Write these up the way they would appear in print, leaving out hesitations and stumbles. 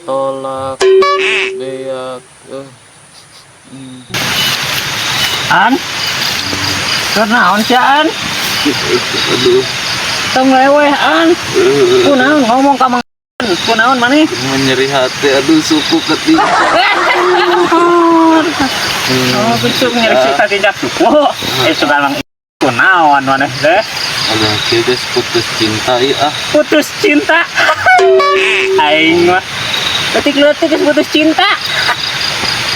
tolak beak An kenaon sih An aduh tong leweh An kunaon ngomong ka Mang kunaon maneh nyeri hati aduh suku ketiga oh besok nyeri kita tidak suku sekarang kunaon maneh teh ada kita putus cinta ya putus cinta aing mah letik-letik putus cinta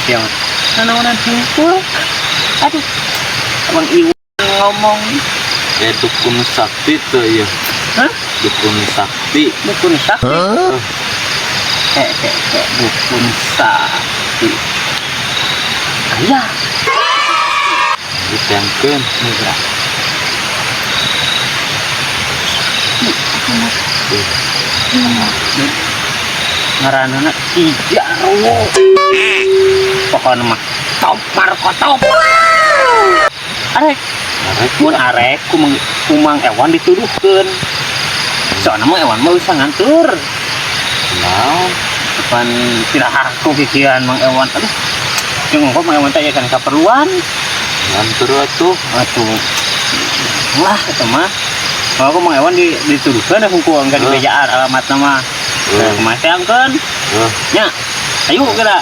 yang nanaonan hungkul aduh Bang Iwan ngomong dukun sakti tuh ya hah? Dukun sakti Dukun sakti dukun sakti ayah ditempelkan negara ngaranana Ijarwo pokoknya mah top Marco top arek pun arek kumang Ewan dituduhkeun soalnya mah Ewan mah bisa ngantur nah depan tidak aku pikiran Mang Ewan aduh yang ngomong Mang Ewan tanya kan keperluan ngantur atuh lah itu mah aku Mang Ewan dituduhkeun hukum enggak dibejaan alamat nama kematian kan nya ayo kira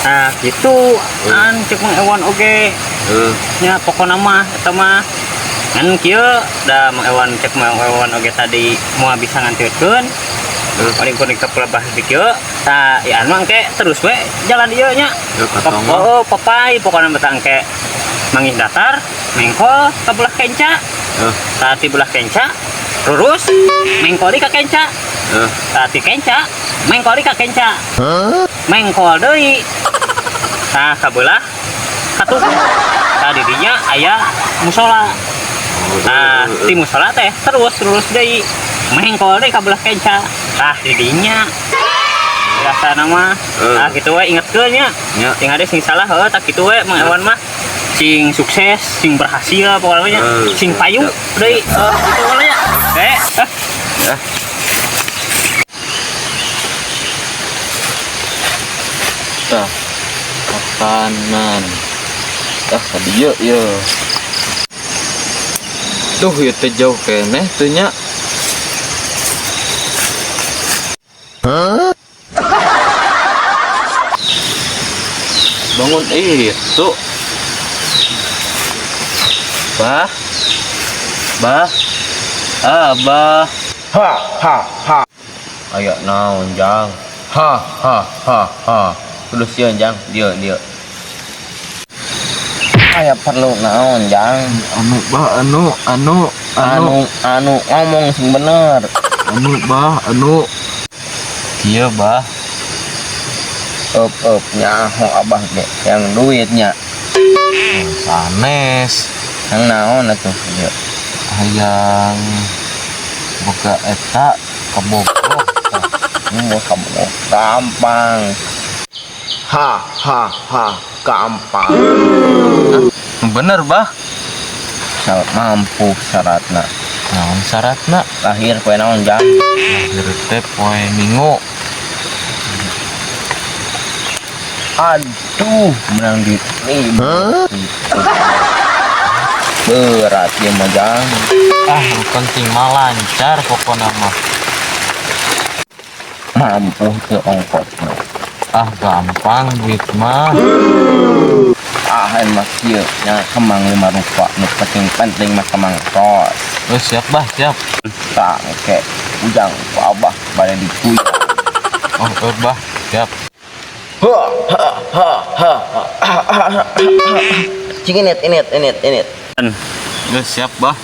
nah gitu an cek Mang Ewan oke nya pokoknya mah eta mah kan kieu da Mang Ewan cek Mang Ewan oke tadi mau bisa ngantirkeun paling kuning kepelebah di kieu tah ya mah engke terus we jalan ieu nya oh papai pokoknya betang engke mangih datar mengkol ke belah kenca tadi belah kenca lurus mengkoli ke kenca tadi kenca mengkoli ke kenca mengkol deui nah kabelah katuh tadi dinya aya musola nah di musola teh terus deui mengkol deui kabelah kenca tah didinya biasa nama nah gitu we ingetkeun nya sing ade sing salah tak kitu we Mang Ewan mah sing sukses sing berhasil pokoknya sing payung deui gitu pokoknya tah makanan tah kadieu ya tuh ya teh jauh keneh teh nya bangun itu bah abah ha ayo naon jang ha terus ya jang dia aya perlu naon jang anu ngomong sing bener iya bah nya ho abah ge yang duitnya sanes yang naon atuh ya hayang boga eta kebogoh mau kamu gampang gampang bener bah mampu syaratna naon syaratna lahir poe naon jang lahir teh poe Minggu aduh menang di berat ya mah jang penting mah lancar pokoknya mah mampu ke ongkosnya gampang duit mah mah kieu nya kemang 5 rupa nu penting mah kemang tos siap bah siap tangke ujang ku abah bade dipuyang bah siap cing init siap bah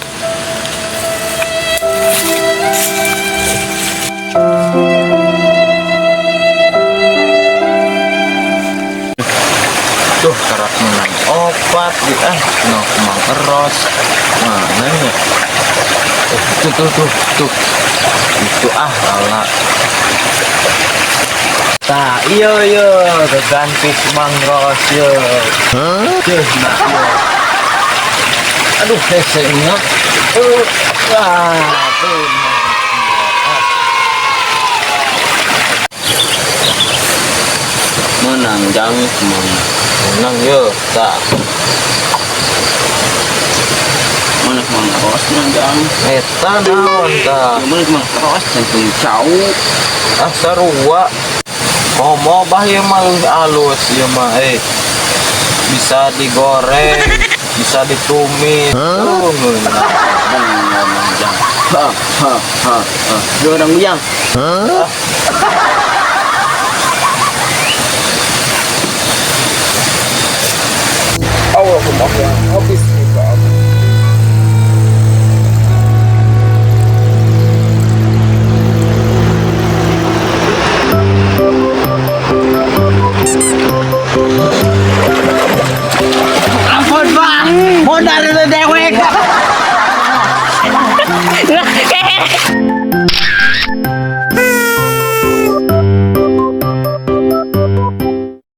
tuh karak menang obat di kemang eros mana nih tuh itu ala tah iya ganti mangros yo nah Aduh, hesenya. Tuh. Menang jang menang yo tak Mana mang ros menang jang. eta naon ta Mana mang ros jantung jauh. sarua komo bah ieu mah alus ieu mah bisa digoreng bisa ditumis Menang jang. Ha. Dua orang bujang. Allah habis